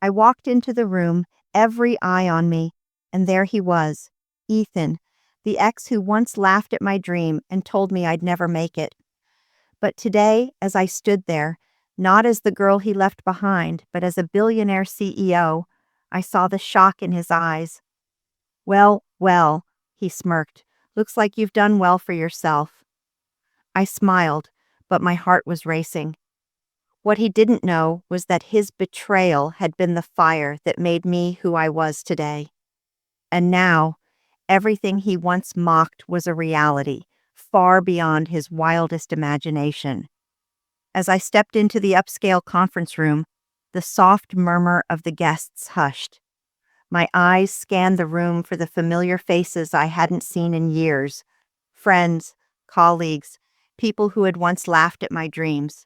I walked into the room, every eye on me, and there he was, Ethan, the ex who once laughed at my dream and told me I'd never make it. But today, as I stood there, not as the girl he left behind, but as a billionaire CEO, I saw the shock in his eyes. Well, well, he smirked. Looks like you've done well for yourself. I smiled, but my heart was racing. What he didn't know was that his betrayal had been the fire that made me who I was today. And now, everything he once mocked was a reality, far beyond his wildest imagination. As I stepped into the upscale conference room, the soft murmur of the guests hushed. My eyes scanned the room for the familiar faces I hadn't seen in years. Friends, colleagues, people who had once laughed at my dreams.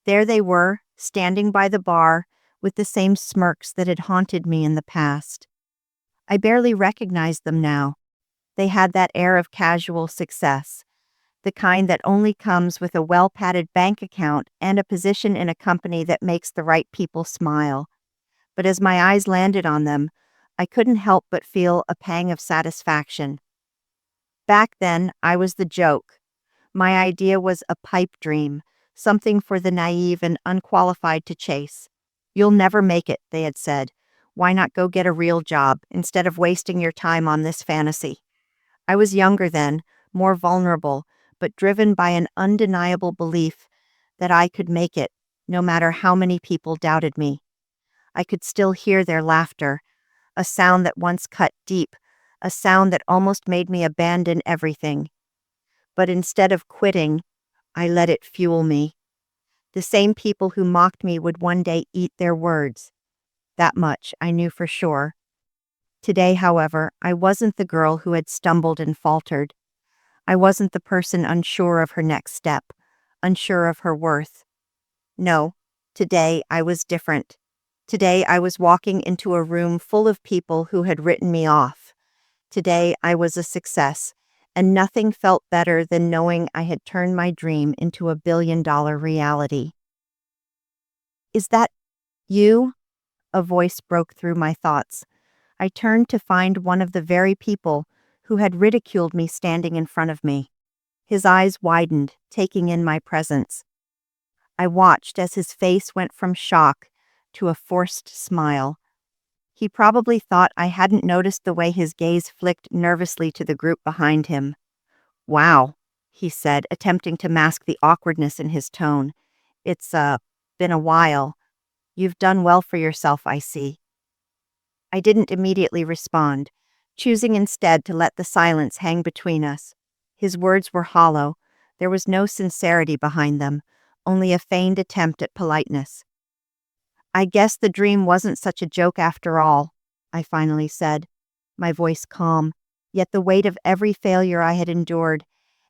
There they were, standing by the bar, with the same smirks that had haunted me in the past. I barely recognized them now. They had that air of casual success, the kind that only comes with a well-padded bank account and a position in a company that makes the right people smile. But as my eyes landed on them, I couldn't help but feel a pang of satisfaction. Back then, I was the joke. My idea was a pipe dream, something for the naive and unqualified to chase. You'll never make it, they had said. Why not go get a real job instead of wasting your time on this fantasy? I was younger then, more vulnerable, but driven by an undeniable belief that I could make it, no matter how many people doubted me. I could still hear their laughter, a sound that once cut deep, a sound that almost made me abandon everything. But instead of quitting, I let it fuel me. The same people who mocked me would one day eat their words. That much I knew for sure. Today, however, I wasn't the girl who had stumbled and faltered. I wasn't the person unsure of her next step, unsure of her worth. No, today I was different. Today I was walking into a room full of people who had written me off. Today I was a success, and nothing felt better than knowing I had turned my dream into a billion-dollar reality. Is that you? A voice broke through my thoughts. I turned to find one of the very people who had ridiculed me standing in front of me. His eyes widened, taking in my presence. I watched as his face went from shock to a forced smile. He probably thought I hadn't noticed the way his gaze flicked nervously to the group behind him. Wow, he said, attempting to mask the awkwardness in his tone. It's, been a while. You've done well for yourself, I see. I didn't immediately respond, choosing instead to let the silence hang between us. His words were hollow. There was no sincerity behind them, only a feigned attempt at politeness. I guess the dream wasn't such a joke after all, I finally said, my voice calm, yet the weight of every failure I had endured,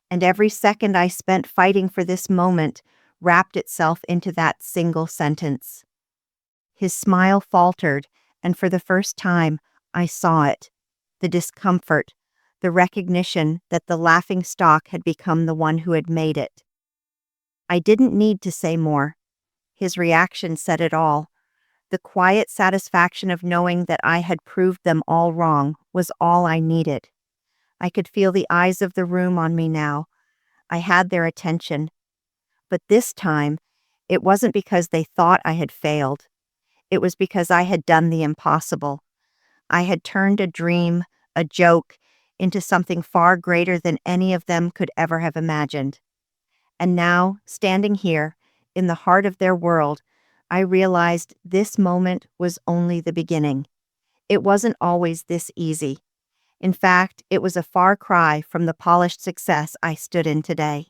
and every second I spent fighting for this moment, wrapped itself into that single sentence. His smile faltered, and for the first time, I saw it. The discomfort, the recognition that the laughingstock had become the one who had made it. I didn't need to say more. His reaction said it all. The quiet satisfaction of knowing that I had proved them all wrong was all I needed. I could feel the eyes of the room on me now. I had their attention. But this time, it wasn't because they thought I had failed. It was because I had done the impossible. I had turned a dream, a joke, into something far greater than any of them could ever have imagined. And now, standing here, in the heart of their world, I realized this moment was only the beginning. It wasn't always this easy. In fact, it was a far cry from the polished success I stood in today.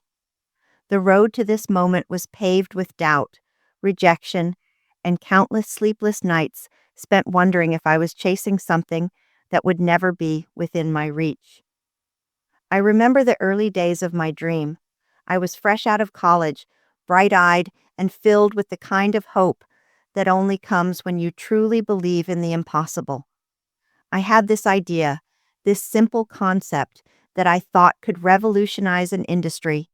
The road to this moment was paved with doubt, rejection, and countless sleepless nights spent wondering if I was chasing something that would never be within my reach. I remember the early days of my dream. I was fresh out of college, bright-eyed, and filled with the kind of hope that only comes when you truly believe in the impossible. I had this idea, this simple concept that I thought could revolutionize an industry.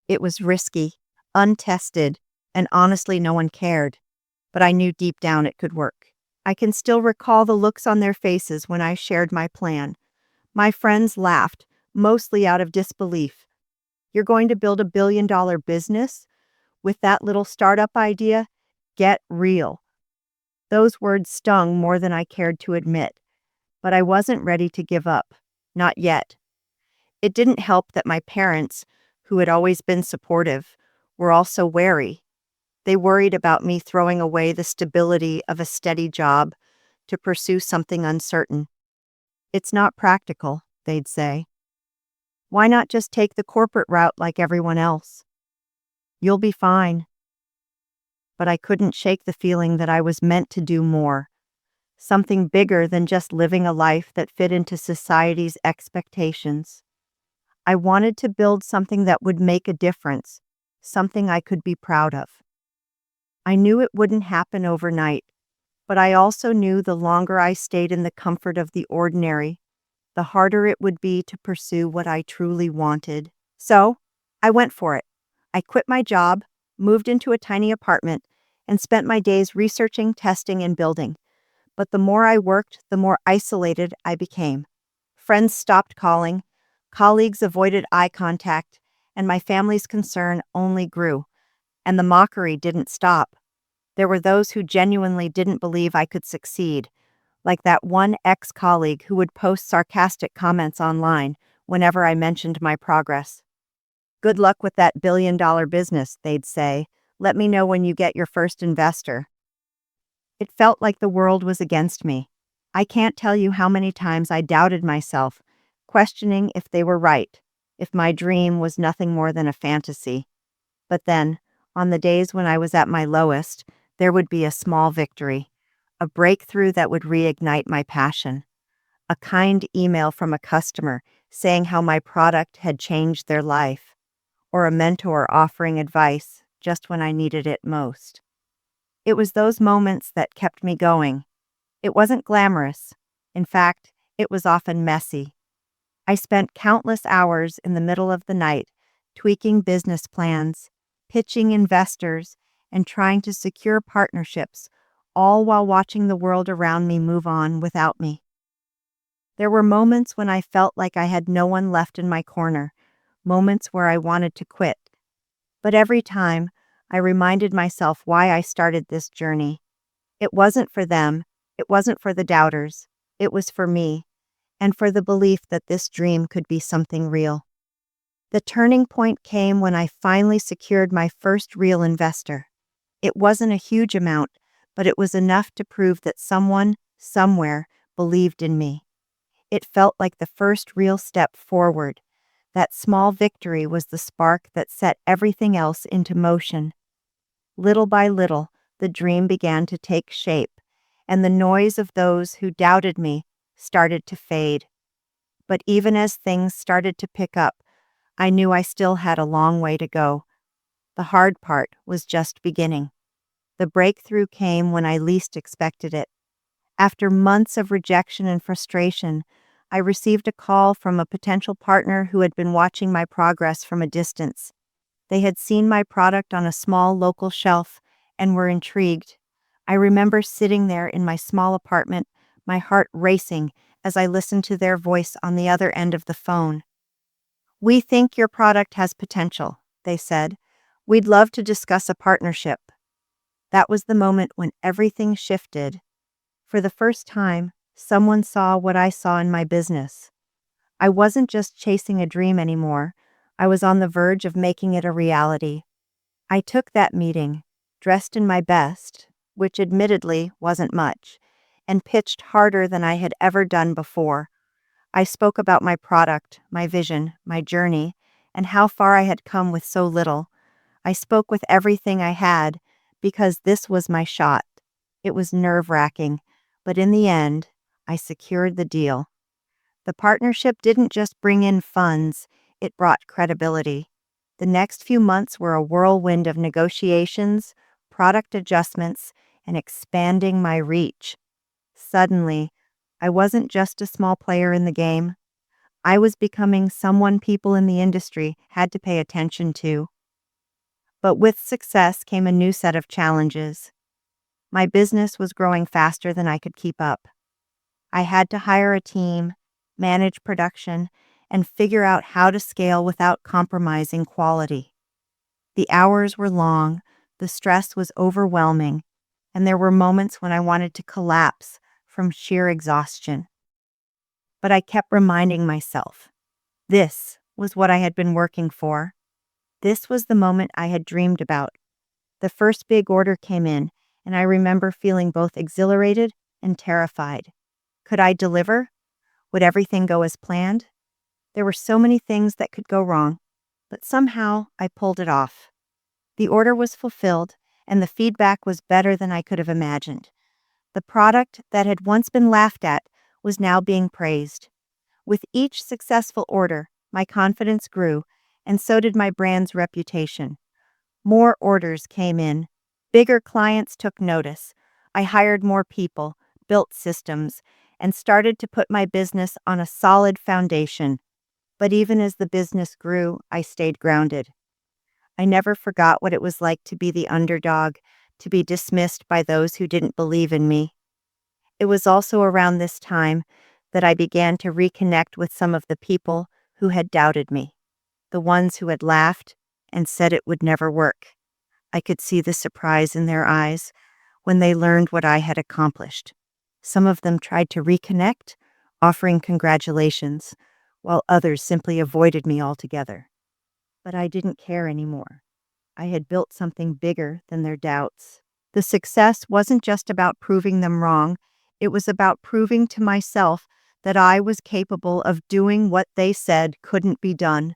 It was risky, untested, and honestly no one cared, but I knew deep down it could work. I can still recall the looks on their faces when I shared my plan. My friends laughed, mostly out of disbelief. You're going to build $1 billion business? With that little startup idea? Get real. Those words stung more than I cared to admit, but I wasn't ready to give up. Not yet. It didn't help that my parents, who had always been supportive, were also wary. They worried about me throwing away the stability of a steady job to pursue something uncertain. It's not practical, they'd say. Why not just take the corporate route like everyone else? You'll be fine. But I couldn't shake the feeling that I was meant to do more, something bigger than just living a life that fit into society's expectations. I wanted to build something that would make a difference, something I could be proud of. I knew it wouldn't happen overnight, but I also knew the longer I stayed in the comfort of the ordinary, the harder it would be to pursue what I truly wanted. So, I went for it. I quit my job, moved into a tiny apartment, and spent my days researching, testing, and building. But the more I worked, the more isolated I became. Friends stopped calling, colleagues avoided eye contact, and my family's concern only grew. And the mockery didn't stop. There were those who genuinely didn't believe I could succeed, like that one ex-colleague who would post sarcastic comments online whenever I mentioned my progress. Good luck with that billion-dollar business, they'd say. Let me know when you get your first investor. It felt like the world was against me. I can't tell you how many times I doubted myself, questioning if they were right, if my dream was nothing more than a fantasy. But then, on the days when I was at my lowest, there would be a small victory, a breakthrough that would reignite my passion. A kind email from a customer saying how my product had changed their life, or a mentor offering advice just when I needed it most. It was those moments that kept me going. It wasn't glamorous. In fact, it was often messy. I spent countless hours in the middle of the night tweaking business plans, pitching investors, and trying to secure partnerships, all while watching the world around me move on without me. There were moments when I felt like I had no one left in my corner, moments where I wanted to quit. But every time, I reminded myself why I started this journey. It wasn't for them, it wasn't for the doubters, it was for me, and for the belief that this dream could be something real. The turning point came when I finally secured my first real investor. It wasn't a huge amount, but it was enough to prove that someone, somewhere, believed in me. It felt like the first real step forward. That small victory was the spark that set everything else into motion. Little by little, the dream began to take shape, and the noise of those who doubted me started to fade. But even as things started to pick up, I knew I still had a long way to go. The hard part was just beginning. The breakthrough came when I least expected it. After months of rejection and frustration, I received a call from a potential partner who had been watching my progress from a distance. They had seen my product on a small local shelf and were intrigued. I remember sitting there in my small apartment, my heart racing as I listened to their voice on the other end of the phone. "We think your product has potential," they said. "We'd love to discuss a partnership." That was the moment when everything shifted. For the first time, someone saw what I saw in my business. I wasn't just chasing a dream anymore. I was on the verge of making it a reality. I took that meeting, dressed in my best, which admittedly wasn't much, and pitched harder than I had ever done before. I spoke about my product, my vision, my journey, and how far I had come with so little. I spoke with everything I had because this was my shot. It was nerve-wracking, but in the end, I secured the deal. The partnership didn't just bring in funds, it brought credibility. The next few months were a whirlwind of negotiations, product adjustments, and expanding my reach. Suddenly, I wasn't just a small player in the game. I was becoming someone people in the industry had to pay attention to. But with success came a new set of challenges. My business was growing faster than I could keep up. I had to hire a team, manage production, and figure out how to scale without compromising quality. The hours were long, the stress was overwhelming, and there were moments when I wanted to collapse from sheer exhaustion. But I kept reminding myself this was what I had been working for. This was the moment I had dreamed about. The first big order came in, and I remember feeling both exhilarated and terrified. Could I deliver? Would everything go as planned? There were so many things that could go wrong, but somehow I pulled it off. The order was fulfilled, and the feedback was better than I could have imagined. The product that had once been laughed at was now being praised. With each successful order, my confidence grew, and so did my brand's reputation. More orders came in. Bigger clients took notice. I hired more people, built systems, and started to put my business on a solid foundation. But even as the business grew, I stayed grounded. I never forgot what it was like to be the underdog, to be dismissed by those who didn't believe in me. It was also around this time that I began to reconnect with some of the people who had doubted me, the ones who had laughed and said it would never work. I could see the surprise in their eyes when they learned what I had accomplished. Some of them tried to reconnect, offering congratulations, while others simply avoided me altogether. But I didn't care anymore. I had built something bigger than their doubts. The success wasn't just about proving them wrong, it was about proving to myself that I was capable of doing what they said couldn't be done.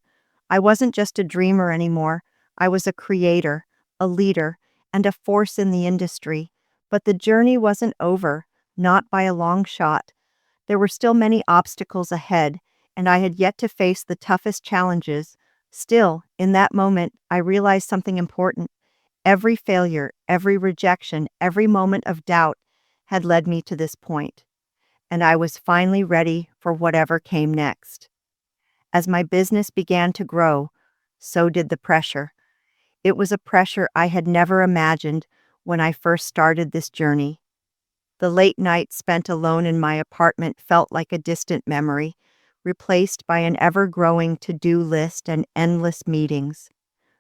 I wasn't just a dreamer anymore, I was a creator, a leader, and a force in the industry. But the journey wasn't over, not by a long shot. There were still many obstacles ahead, and I had yet to face the toughest challenges. Still, in that moment, I realized something important. Every failure, every rejection, every moment of doubt had led me to this point, and I was finally ready for whatever came next. As my business began to grow, so did the pressure. It was a pressure I had never imagined when I first started this journey. The late nights spent alone in my apartment felt like a distant memory, replaced by an ever-growing to-do list and endless meetings.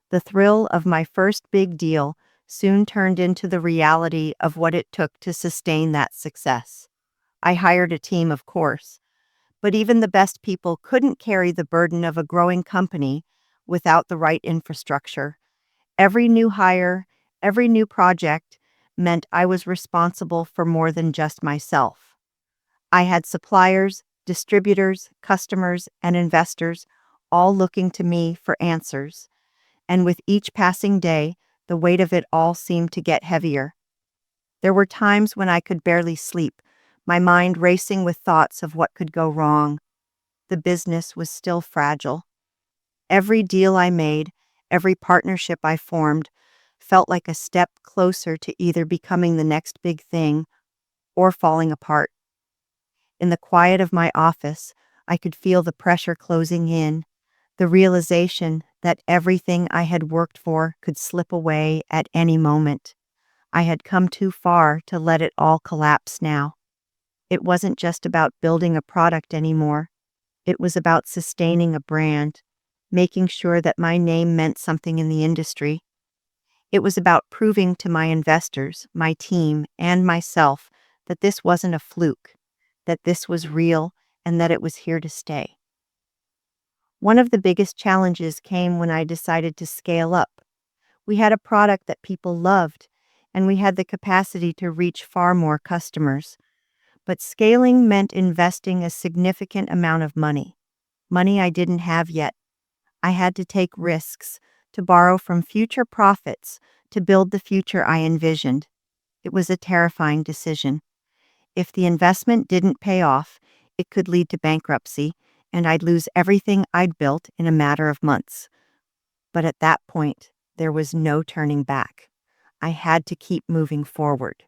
The thrill of my first big deal soon turned into the reality of what it took to sustain that success. I hired a team, of course, but even the best people couldn't carry the burden of a growing company without the right infrastructure. Every new hire, every new project meant I was responsible for more than just myself. I had suppliers, distributors, customers, and investors all looking to me for answers. And with each passing day, the weight of it all seemed to get heavier. There were times when I could barely sleep, my mind racing with thoughts of what could go wrong. The business was still fragile. Every deal I made, every partnership I formed, felt like a step closer to either becoming the next big thing or falling apart. In the quiet of my office, I could feel the pressure closing in, the realization that everything I had worked for could slip away at any moment. I had come too far to let it all collapse now. It wasn't just about building a product anymore. It was about sustaining a brand, making sure that my name meant something in the industry. It was about proving to my investors, my team, and myself that this wasn't a fluke, that this was real, and that it was here to stay. One of the biggest challenges came when I decided to scale up. We had a product that people loved, and we had the capacity to reach far more customers. But scaling meant investing a significant amount of money I didn't have yet. I had to take risks, to borrow from future profits, to build the future I envisioned. It was a terrifying decision. If the investment didn't pay off, it could lead to bankruptcy, and I'd lose everything I'd built in a matter of months. But at that point, there was no turning back. I had to keep moving forward.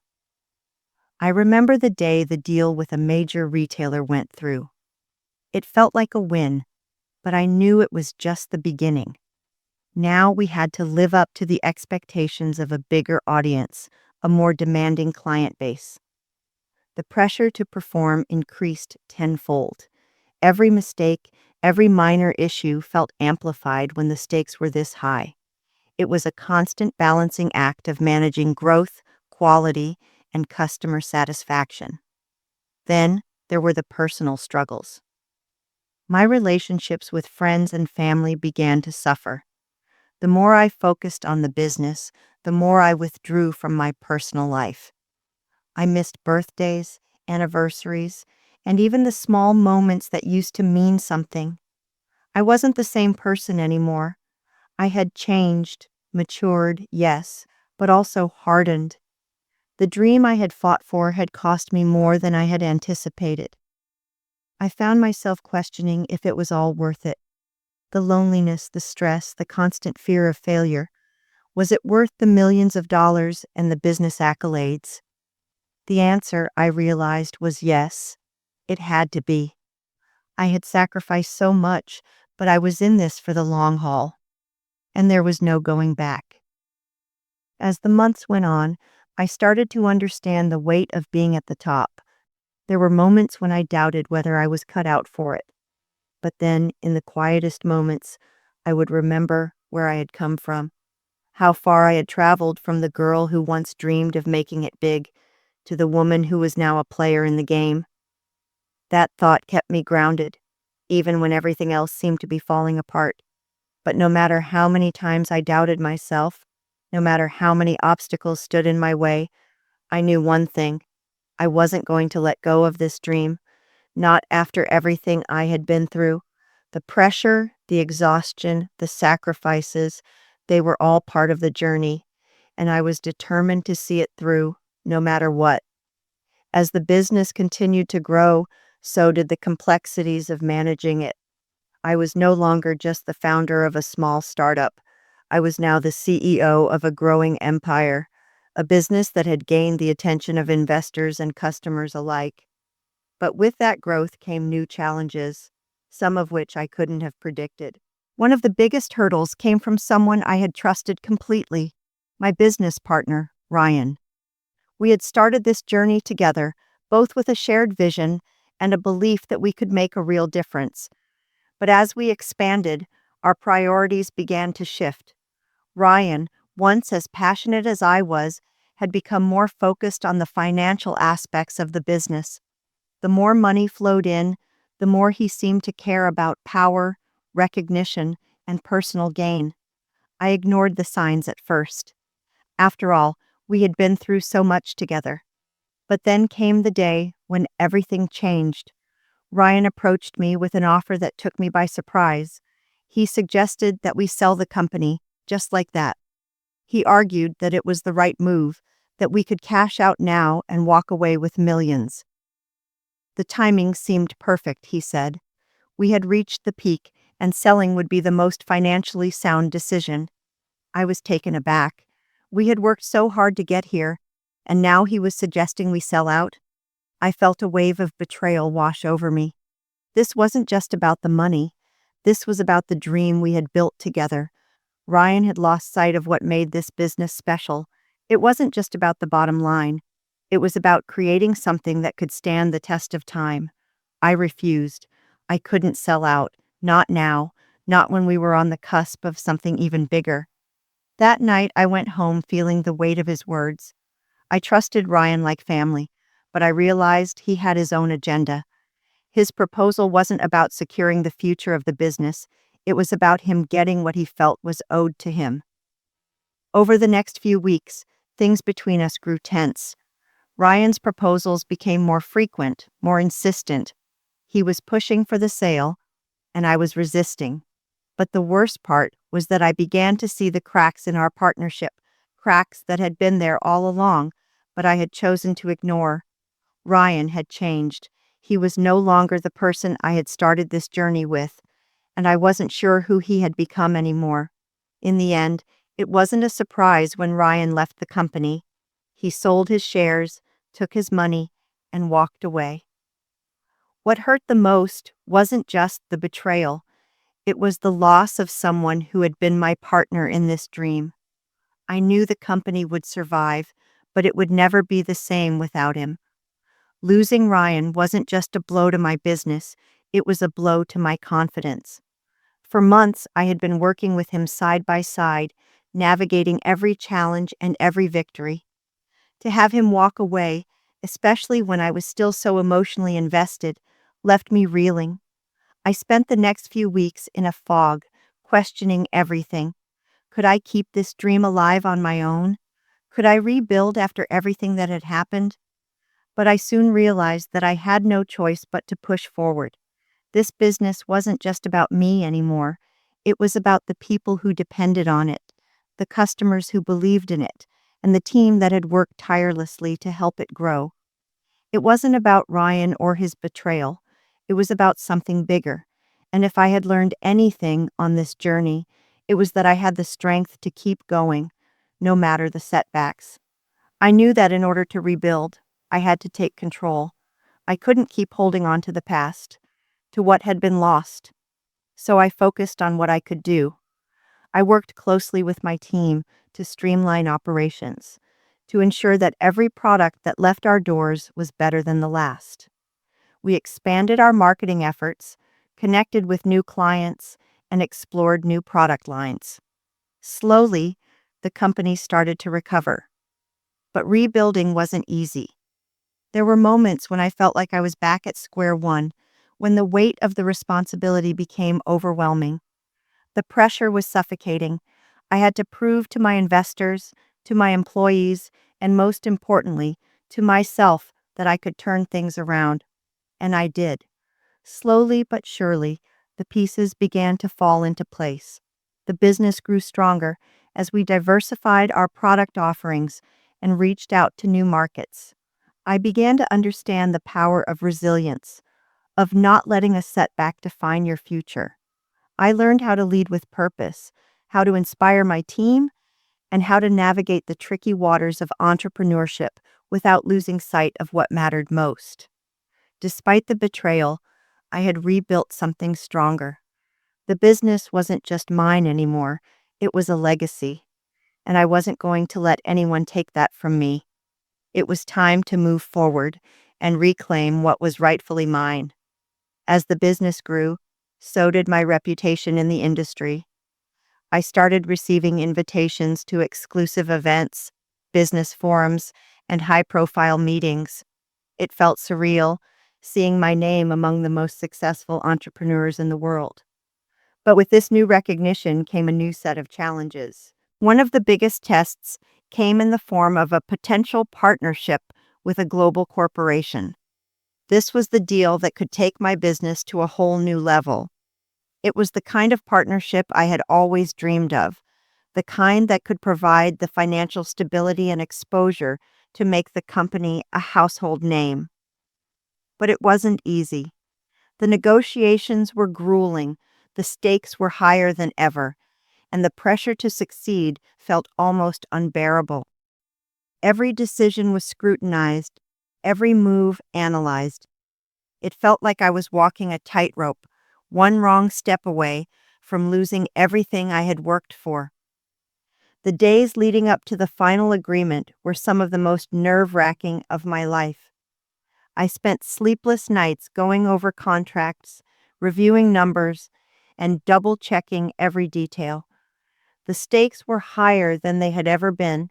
I remember the day the deal with a major retailer went through. It felt like a win, but I knew it was just the beginning. Now we had to live up to the expectations of a bigger audience, a more demanding client base. The pressure to perform increased tenfold. Every mistake, every minor issue felt amplified when the stakes were this high. It was a constant balancing act of managing growth, quality, and customer satisfaction. Then there were the personal struggles. My relationships with friends and family began to suffer. The more I focused on the business, the more I withdrew from my personal life. I missed birthdays, anniversaries, and even the small moments that used to mean something. I wasn't the same person anymore. I had changed, matured, yes, but also hardened. The dream I had fought for had cost me more than I had anticipated. I found myself questioning if it was all worth it. The loneliness, the stress, the constant fear of failure. Was it worth the millions of dollars and the business accolades? The answer, I realized, was yes. It had to be. I had sacrificed so much, but I was in this for the long haul, and there was no going back. As the months went on, I started to understand the weight of being at the top. There were moments when I doubted whether I was cut out for it. But then, in the quietest moments, I would remember where I had come from, how far I had traveled from the girl who once dreamed of making it big to the woman who was now a player in the game. That thought kept me grounded, even when everything else seemed to be falling apart. But no matter how many times I doubted myself, no matter how many obstacles stood in my way, I knew one thing. I wasn't going to let go of this dream, not after everything I had been through. The pressure, the exhaustion, the sacrifices, they were all part of the journey, and I was determined to see it through, no matter what. As the business continued to grow, so did the complexities of managing it. I was no longer just the founder of a small startup. I was now the CEO of a growing empire, a business that had gained the attention of investors and customers alike. But with that growth came new challenges, some of which I couldn't have predicted. One of the biggest hurdles came from someone I had trusted completely, my business partner, Ryan. We had started this journey together, both with a shared vision and a belief that we could make a real difference. But as we expanded, our priorities began to shift. Ryan, once as passionate as I was, had become more focused on the financial aspects of the business. The more money flowed in, the more he seemed to care about power, recognition, and personal gain. I ignored the signs at first. After all, we had been through so much together. But then came the day when everything changed. Ryan approached me with an offer that took me by surprise. He suggested that we sell the company, just like that. He argued that it was the right move, that we could cash out now and walk away with millions. The timing seemed perfect, he said. We had reached the peak, and selling would be the most financially sound decision. I was taken aback. We had worked so hard to get here, and now he was suggesting we sell out? I felt a wave of betrayal wash over me. This wasn't just about the money. This was about the dream we had built together. Ryan had lost sight of what made this business special. It wasn't just about the bottom line. It was about creating something that could stand the test of time. I refused. I couldn't sell out. Not now. Not when we were on the cusp of something even bigger. That night, I went home feeling the weight of his words. I trusted Ryan like family, but I realized he had his own agenda. His proposal wasn't about securing the future of the business. It was about him getting what he felt was owed to him. Over the next few weeks, things between us grew tense. Ryan's proposals became more frequent, more insistent. He was pushing for the sale, and I was resisting. But the worst part was that I began to see the cracks in our partnership, cracks that had been there all along, but I had chosen to ignore. Ryan had changed. He was no longer the person I had started this journey with, and I wasn't sure who he had become anymore. In the end, it wasn't a surprise when Ryan left the company. He sold his shares, took his money, and walked away. What hurt the most wasn't just the betrayal. It was the loss of someone who had been my partner in this dream. I knew the company would survive, but it would never be the same without him. Losing Ryan wasn't just a blow to my business, it was a blow to my confidence. For months, I had been working with him side by side, navigating every challenge and every victory. To have him walk away, especially when I was still so emotionally invested, left me reeling. I spent the next few weeks in a fog, questioning everything. Could I keep this dream alive on my own? Could I rebuild after everything that had happened? But I soon realized that I had no choice but to push forward. This business wasn't just about me anymore. It was about the people who depended on it, the customers who believed in it, and the team that had worked tirelessly to help it grow. It wasn't about Ryan or his betrayal. It was about something bigger. And if I had learned anything on this journey, it was that I had the strength to keep going, no matter the setbacks. I knew that in order to rebuild, I had to take control. I couldn't keep holding on to the past, to what had been lost. So I focused on what I could do. I worked closely with my team to streamline operations, to ensure that every product that left our doors was better than the last. We expanded our marketing efforts, connected with new clients, and explored new product lines. Slowly, the company started to recover. But rebuilding wasn't easy. There were moments when I felt like I was back at square one, when the weight of the responsibility became overwhelming. The pressure was suffocating. I had to prove to my investors, to my employees, and most importantly, to myself that I could turn things around. And I did. Slowly but surely, the pieces began to fall into place. The business grew stronger as we diversified our product offerings and reached out to new markets. I began to understand the power of resilience, of not letting a setback define your future. I learned how to lead with purpose, how to inspire my team, and how to navigate the tricky waters of entrepreneurship without losing sight of what mattered most. Despite the betrayal, I had rebuilt something stronger. The business wasn't just mine anymore, it was a legacy, and I wasn't going to let anyone take that from me. It was time to move forward and reclaim what was rightfully mine. As the business grew, so did my reputation in the industry. I started receiving invitations to exclusive events, business forums, and high-profile meetings. It felt surreal, seeing my name among the most successful entrepreneurs in the world. But with this new recognition came a new set of challenges. One of the biggest tests came in the form of a potential partnership with a global corporation. This was the deal that could take my business to a whole new level. It was the kind of partnership I had always dreamed of, the kind that could provide the financial stability and exposure to make the company a household name. But it wasn't easy. The negotiations were grueling, the stakes were higher than ever, and the pressure to succeed felt almost unbearable. Every decision was scrutinized, every move analyzed. It felt like I was walking a tightrope, one wrong step away from losing everything I had worked for. The days leading up to the final agreement were some of the most nerve-wracking of my life. I spent sleepless nights going over contracts, reviewing numbers, and double-checking every detail. The stakes were higher than they had ever been,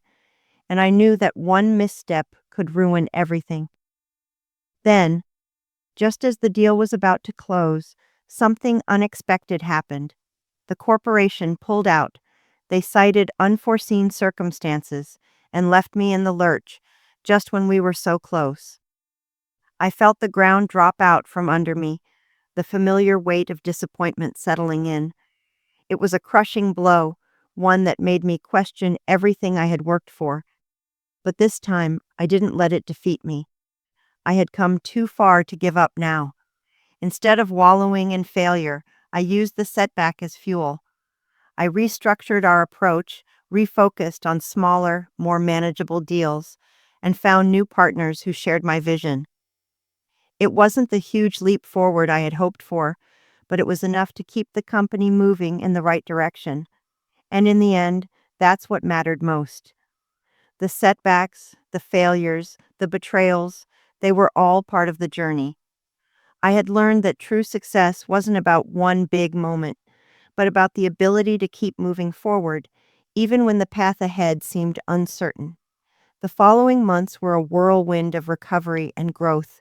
and I knew that one misstep could ruin everything. Then, just as the deal was about to close, something unexpected happened. The corporation pulled out. They cited unforeseen circumstances and left me in the lurch just when we were so close. I felt the ground drop out from under me, the familiar weight of disappointment settling in. It was a crushing blow, one that made me question everything I had worked for. But this time, I didn't let it defeat me. I had come too far to give up now. Instead of wallowing in failure, I used the setback as fuel. I restructured our approach, refocused on smaller, more manageable deals, and found new partners who shared my vision. It wasn't the huge leap forward I had hoped for, but it was enough to keep the company moving in the right direction. And in the end, that's what mattered most. The setbacks, the failures, the betrayals, they were all part of the journey. I had learned that true success wasn't about one big moment, but about the ability to keep moving forward, even when the path ahead seemed uncertain. The following months were a whirlwind of recovery and growth.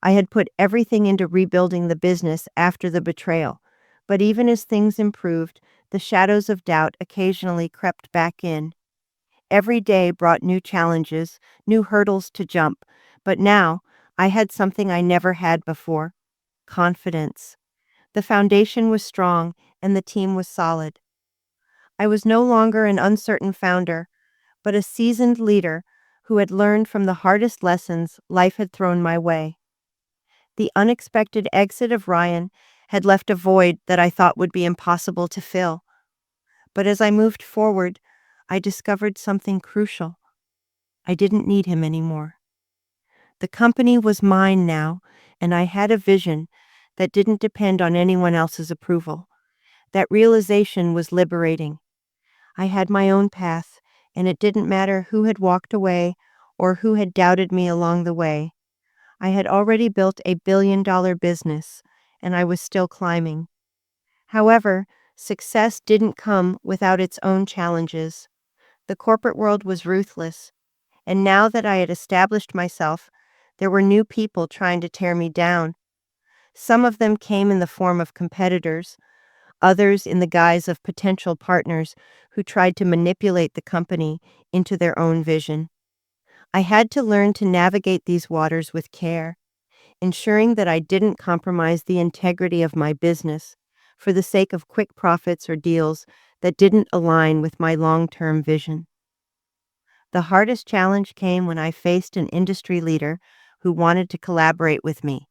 I had put everything into rebuilding the business after the betrayal, but even as things improved, the shadows of doubt occasionally crept back in. Every day brought new challenges, new hurdles to jump, but now I had something I never had before: confidence. The foundation was strong and the team was solid. I was no longer an uncertain founder, but a seasoned leader who had learned from the hardest lessons life had thrown my way. The unexpected exit of Ryan had left a void that I thought would be impossible to fill. But as I moved forward, I discovered something crucial. I didn't need him anymore. The company was mine now, and I had a vision that didn't depend on anyone else's approval. That realization was liberating. I had my own path, and it didn't matter who had walked away or who had doubted me along the way. I had already built a $1 billion business, and I was still climbing. However, success didn't come without its own challenges. The corporate world was ruthless, and now that I had established myself, there were new people trying to tear me down. Some of them came in the form of competitors, others in the guise of potential partners who tried to manipulate the company into their own vision. I had to learn to navigate these waters with care, ensuring that I didn't compromise the integrity of my business for the sake of quick profits or deals that didn't align with my long-term vision. The hardest challenge came when I faced an industry leader who wanted to collaborate with me.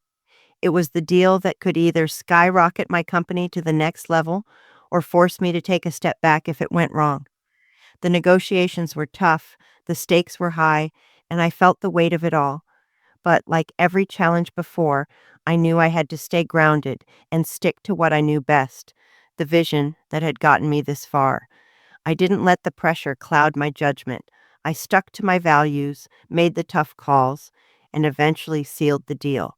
It was the deal that could either skyrocket my company to the next level or force me to take a step back if it went wrong. The negotiations were tough, the stakes were high, and I felt the weight of it all. But like every challenge before, I knew I had to stay grounded and stick to what I knew best, the vision that had gotten me this far. I didn't let the pressure cloud my judgment. I stuck to my values, made the tough calls, and eventually sealed the deal.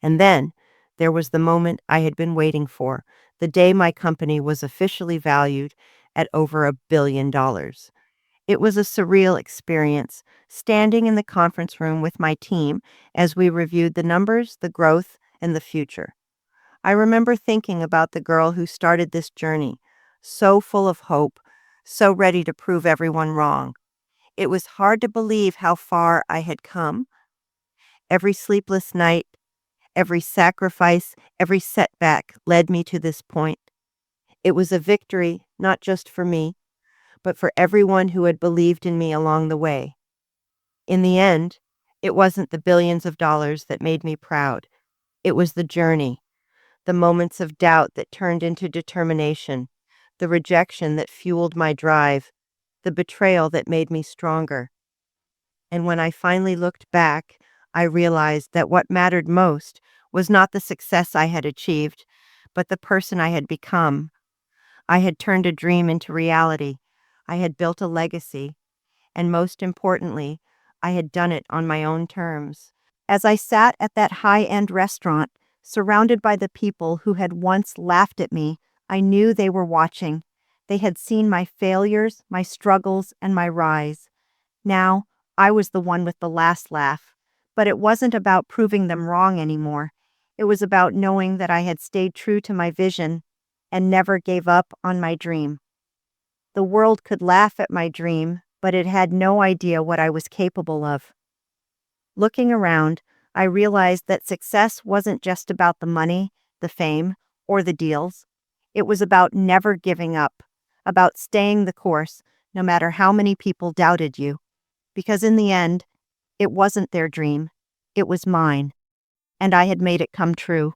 And then there was the moment I had been waiting for, the day my company was officially valued at over $1 billion. It was a surreal experience, standing in the conference room with my team as we reviewed the numbers, the growth, and the future. I remember thinking about the girl who started this journey, so full of hope, so ready to prove everyone wrong. It was hard to believe how far I had come. Every sleepless night, every sacrifice, every setback led me to this point. It was a victory, not just for me, but for everyone who had believed in me along the way. In the end, it wasn't the billions of dollars that made me proud. It was the journey, the moments of doubt that turned into determination, the rejection that fueled my drive, the betrayal that made me stronger. And when I finally looked back, I realized that what mattered most was not the success I had achieved, but the person I had become. I had turned a dream into reality. I had built a legacy. And most importantly, I had done it on my own terms. As I sat at that high-end restaurant, surrounded by the people who had once laughed at me, I knew they were watching. They had seen my failures, my struggles, and my rise. Now, I was the one with the last laugh. But it wasn't about proving them wrong anymore. It was about knowing that I had stayed true to my vision and never gave up on my dream. The world could laugh at my dream, but it had no idea what I was capable of. Looking around, I realized that success wasn't just about the money, the fame, or the deals. It was about never giving up, about staying the course, no matter how many people doubted you. Because in the end, it wasn't their dream, it was mine, and I had made it come true.